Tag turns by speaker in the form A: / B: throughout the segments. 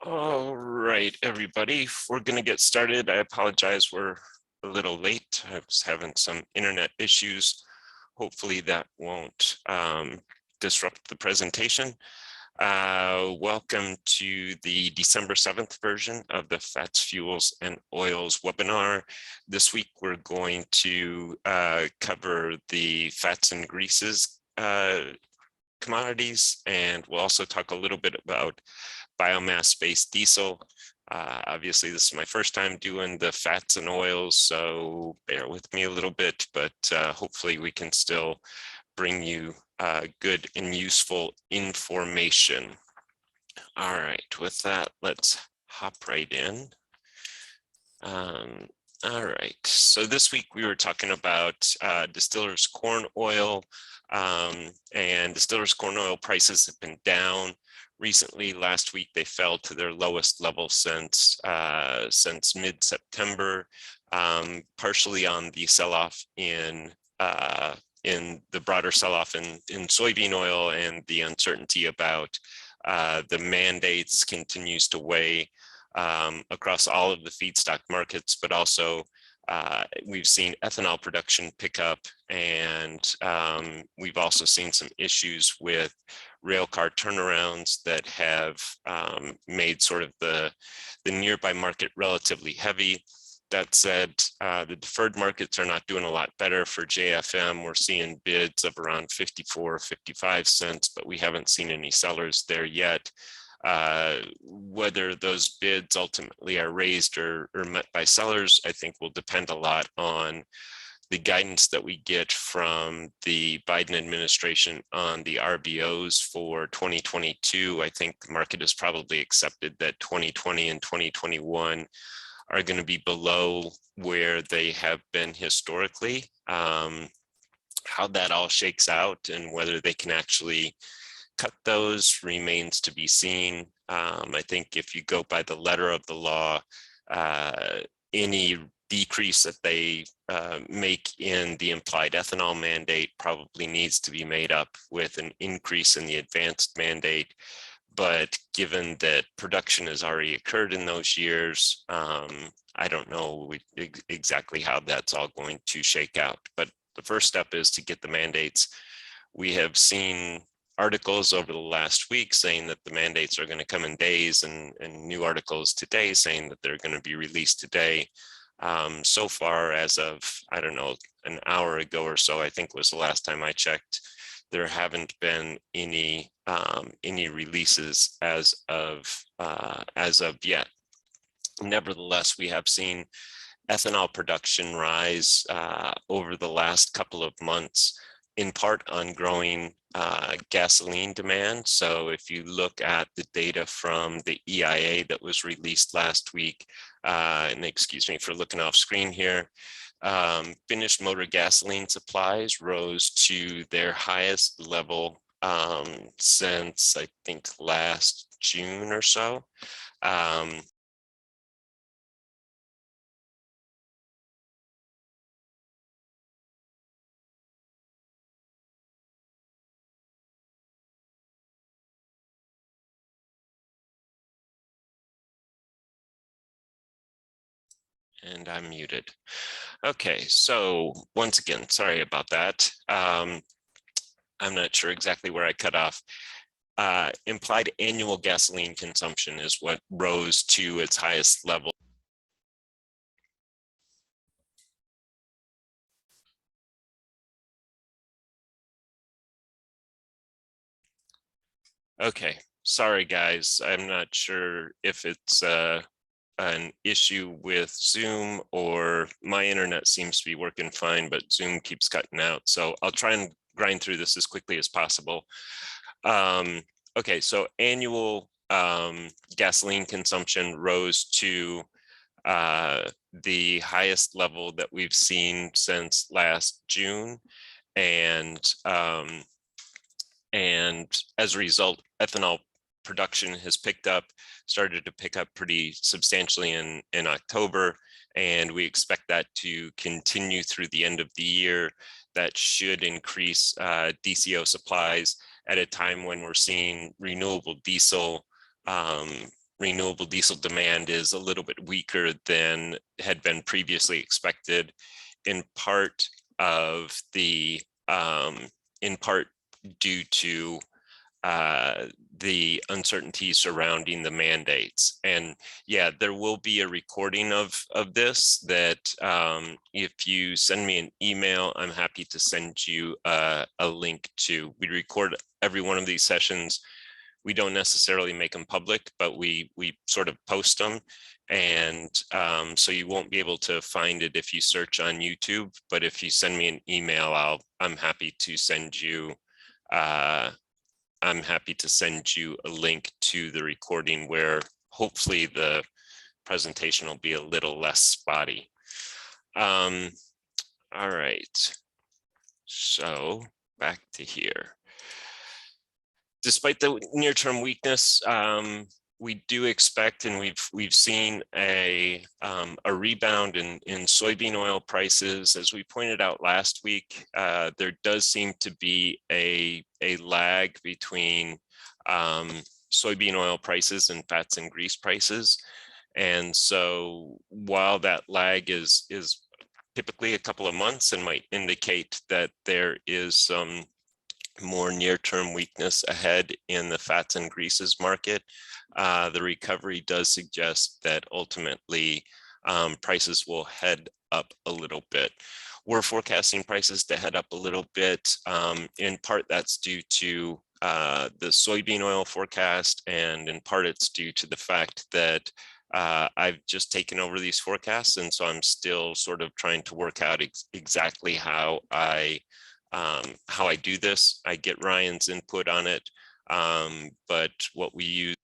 A: All right, everybody, we're going to get started. I apologize, we're a little late. I was having some internet issues. Hopefully that won't disrupt the presentation. Welcome to the December 7th version of the Fats, Fuels, and Oils webinar. This week, we're going to cover the fats and greases commodities, and we'll also talk a little bit about biomass-based diesel. Obviously, this is my first time doing the fats and oils, so bear with me a little bit, but hopefully we can still bring you good and useful information. All right, with that, let's hop right in. All right, so this week we were talking about distillers corn oil, and distillers corn oil prices have been down recently. Last week they fell to their lowest level since mid-September, partially on the sell-off in the broader sell-off in soybean oil, and the uncertainty about the mandates continues to weigh across all of the feedstock markets, but also we've seen ethanol production pick up, and we've also seen some issues with rail car turnarounds that have made sort of the nearby market relatively heavy. That said, the deferred markets are not doing a lot better for JFM. We're seeing bids of around 54, 55 cents, but we haven't seen any sellers there yet. Whether those bids ultimately are raised or met by sellers, I think will depend a lot on the guidance that we get from the Biden administration on the RVOs for 2022. I think the market has probably accepted that 2020 and 2021 are going to be below where they have been historically. How that all shakes out and whether they can actually cut those remains to be seen. I think if you go by the letter of the law, any decrease that they make in the implied ethanol mandate probably needs to be made up with an increase in the advanced mandate. But given that production has already occurred in those years, I don't know exactly how that's all going to shake out. But the first step is to get the mandates. We have seen articles over the last week saying that the mandates are going to come in days, and new articles today saying that they're going to be released today. So far, as of, I don't know, an hour ago or so, I think was the last time I checked, there haven't been any releases as of yet. Nevertheless, we have seen ethanol production rise over the last couple of months, in part on growing gasoline demand. So if you look at the data from the EIA that was released last week, and excuse me for looking off screen here, finished motor gasoline supplies rose to their highest level since I think last June or so. And I'm muted. Okay, so once again, sorry about that. I'm not sure exactly where I cut off. Implied annual gasoline consumption is what rose to its highest level. Okay, sorry guys, I'm not sure if it's an issue with Zoom or my internet seems to be working fine, but Zoom keeps cutting out. So I'll try and grind through this as quickly as possible. Okay, so annual gasoline consumption rose to the highest level that we've seen since last June. And as a result, ethanol production has started to pick up pretty substantially in October, and we expect that to continue through the end of the year. That should increase DCO supplies at a time when we're seeing renewable diesel renewable diesel demand is a little bit weaker than had been previously expected, in part of the in part due to the uncertainty surrounding the mandates. And yeah, there will be a recording of this that if you send me an email, I'm happy to send you a link to. We record every one of these sessions. We don't necessarily make them public, but we sort of post them. And so you won't be able to find it if you search on YouTube, but if you send me an email, I'm happy to send you a link to the recording where hopefully the presentation will be a little less spotty. All right, so back to here. Despite the near-term weakness, we do expect, and we've seen a rebound in soybean oil prices. As we pointed out last week, there does seem to be a lag between soybean oil prices and fats and grease prices. And so while that lag is typically a couple of months and might indicate that there is some more near-term weakness ahead in the fats and greases market, the recovery does suggest that ultimately prices will head up a little bit. We're forecasting prices to head up a little bit. In part, that's due to the soybean oil forecast, and in part, it's due to the fact that I've just taken over these forecasts, and so I'm still sort of trying to work out exactly how I do this. I get Ryan's input on it, but what we use.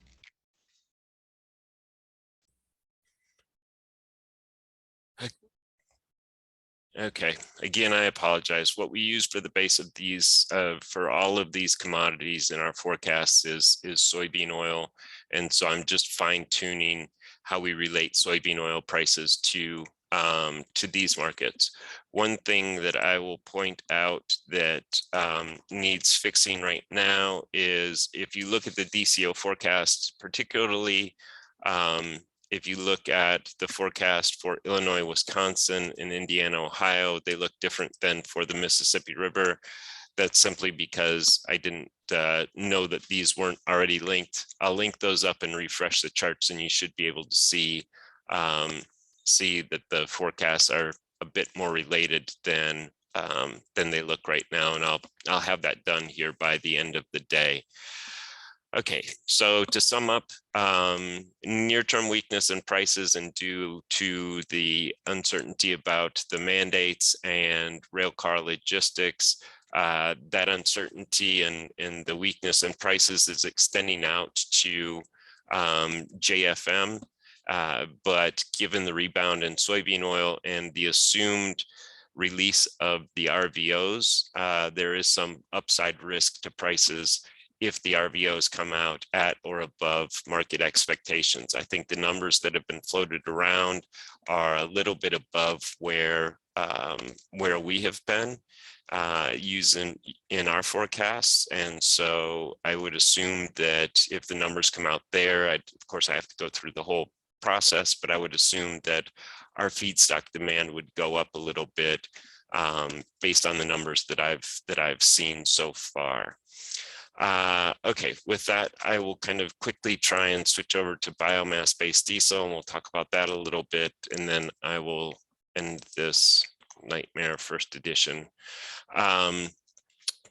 A: Okay, again, I apologize. What we use for the base of these, for all of these commodities in our forecasts is soybean oil. And so I'm just fine tuning how we relate soybean oil prices to these markets. One thing that I will point out that needs fixing right now is if you look at the DCO forecast, particularly if you look at the forecast for Illinois, Wisconsin, and Indiana, Ohio, they look different than for the Mississippi River. That's simply because I didn't know that these weren't already linked. I'll link those up and refresh the charts, and you should be able to see that the forecasts are a bit more related than they look right now. And I'll have that done here by the end of the day. Okay, so to sum up, near-term weakness in prices and due to the uncertainty about the mandates and railcar logistics, that uncertainty and the weakness in prices is extending out to JFM. But given the rebound in soybean oil and the assumed release of the RVOs, there is some upside risk to prices if the RVOs come out at or above market expectations. I think the numbers that have been floated around are a little bit above where we have been using in our forecasts. And so I would assume that if the numbers come out there, of course I have to go through the whole process, but I would assume that our feedstock demand would go up a little bit based on the numbers that I've seen so far. Okay, with that, I will kind of quickly try and switch over to biomass-based diesel, and we'll talk about that a little bit, and then I will end this nightmare first edition.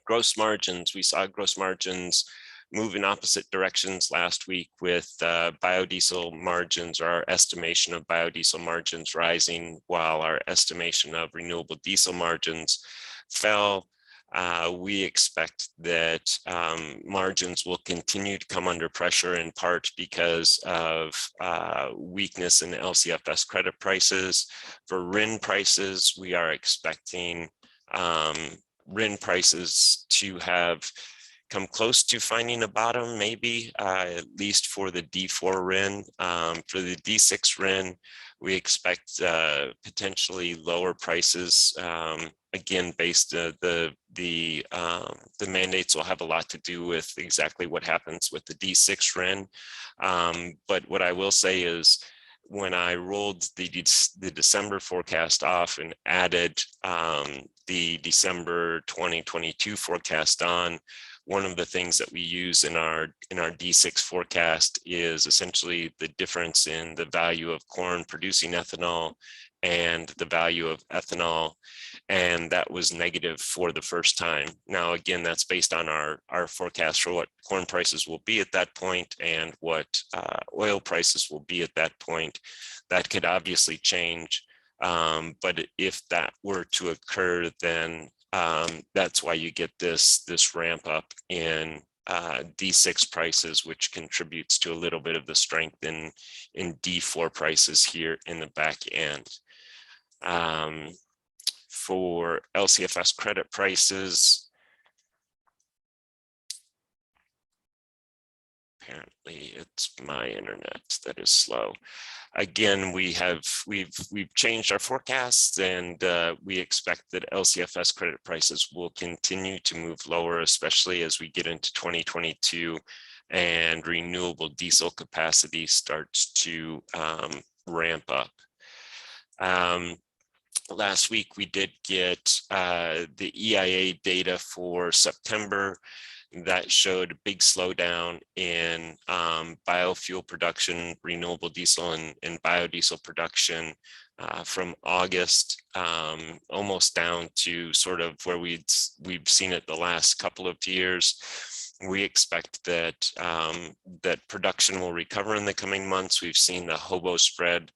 A: Gross margins, we saw gross margins move in opposite directions last week with biodiesel margins, or our estimation of biodiesel margins rising while our estimation of renewable diesel margins fell. We expect that margins will continue to come under pressure in part because of weakness in Lcfs credit prices. For RIN prices, we are expecting RIN prices to have come close to finding a bottom, maybe, at least for the D4 RIN. For the D6 RIN, we expect potentially lower prices. Again, based the mandates will have a lot to do with exactly what happens with the D6 RIN. But what I will say is, when I rolled the December forecast off and added the December 2022 forecast on, one of the things that we use in our D6 forecast is essentially the difference in the value of corn producing ethanol and the value of ethanol, and that was negative for the first time. Now, again, that's based on our forecast for what corn prices will be at that point and what oil prices will be at that point. That could obviously change, but if that were to occur, then that's why you get this ramp up in D6 prices, which contributes to a little bit of the strength in D4 prices here in the back end. For Lcfs credit prices, apparently it's my internet that is slow. Again, we've changed our forecasts, and we expect that Lcfs credit prices will continue to move lower, especially as we get into 2022 and renewable diesel capacity starts to ramp up. Last week, we did get the EIA data for September that showed a big slowdown in biofuel production, renewable diesel and biodiesel production from August, almost down to sort of where we've seen it the last couple of years. We expect that that production will recover in the coming months. We've seen the HOBO spread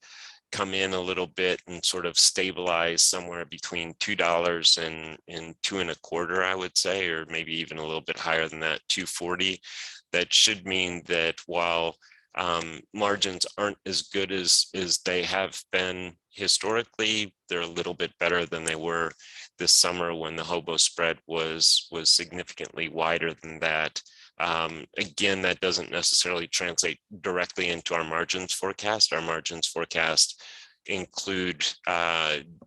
A: come in a little bit and sort of stabilize somewhere between $2 and $2.25, I would say, or maybe even a little bit higher than that, $2.40. That should mean that while margins aren't as good as they have been historically, they're a little bit better than they were this summer when the HOBO spread was significantly wider than that. Again, that doesn't necessarily translate directly into our margins forecast. Our margins forecast include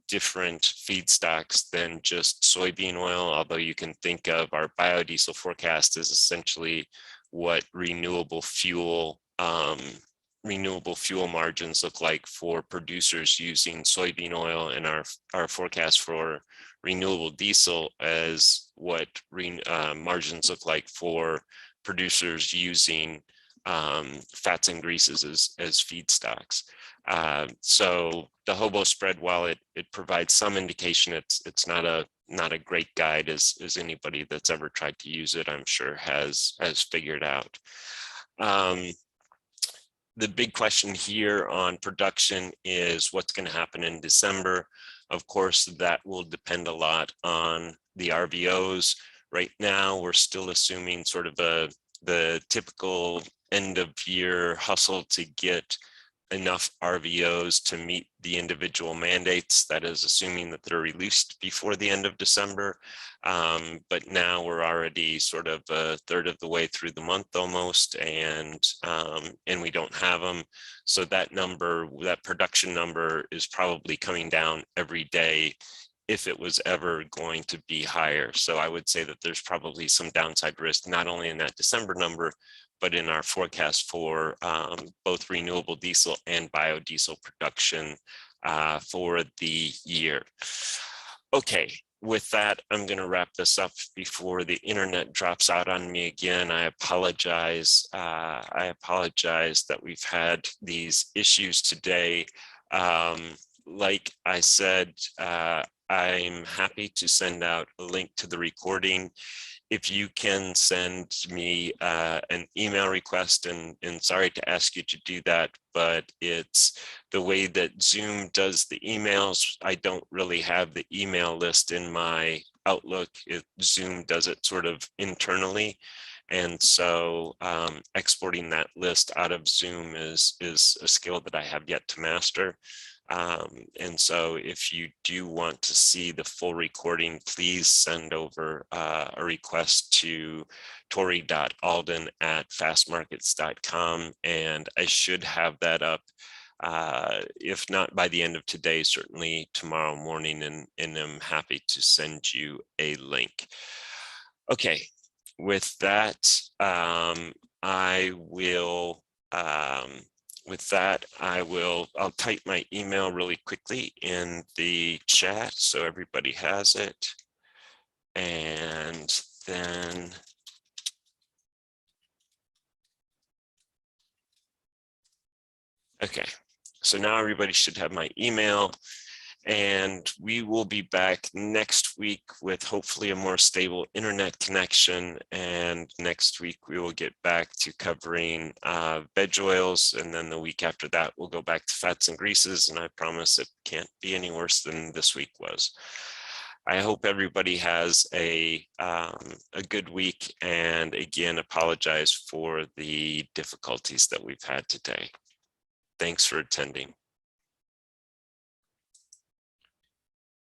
A: different feedstocks than just soybean oil, although you can think of our biodiesel forecast as essentially what renewable fuel margins look like for producers using soybean oil, and our forecast for renewable diesel as what margins look like for producers using fats and greases as feedstocks. So the HOBO spread, while it provides some indication, it's not a great guide, as anybody that's ever tried to use it, I'm sure, has figured out. The big question here on production is what's going to happen in December. Of course, that will depend a lot on the RVOs. Right now, we're still assuming sort of the typical end of year hustle to get enough RVOs to meet the individual mandates. That is assuming that they're released before the end of December. But now we're already sort of a third of the way through the month almost, and we don't have them. So that number, that production number, is probably coming down every day if it was ever going to be higher. So I would say that there's probably some downside risk, not only in that December number, but in our forecast for both renewable diesel and biodiesel production for the year. Okay, with that, I'm going to wrap this up before the internet drops out on me again. I apologize. I apologize that we've had these issues today. Like I said, I'm happy to send out a link to the recording. If you can send me an email request, and sorry to ask you to do that, but it's the way that Zoom does the emails. I don't really have the email list in my Outlook. Zoom does it sort of internally. And so exporting that list out of Zoom is a skill that I have yet to master. And so if you do want to see the full recording, please send over a request to tori.alden@fastmarkets.com, and I should have that up, if not by the end of today, certainly tomorrow morning, and I'm happy to send you a link. Okay, with that, I'll type my email really quickly in the chat so everybody has it. And then, okay, so now everybody should have my email. And we will be back next week with hopefully a more stable internet connection. And next week we will get back to covering veg oils. And then the week after that, we'll go back to fats and greases. And I promise it can't be any worse than this week was. I hope everybody has a good week. And again, apologize for the difficulties that we've had today. Thanks for attending.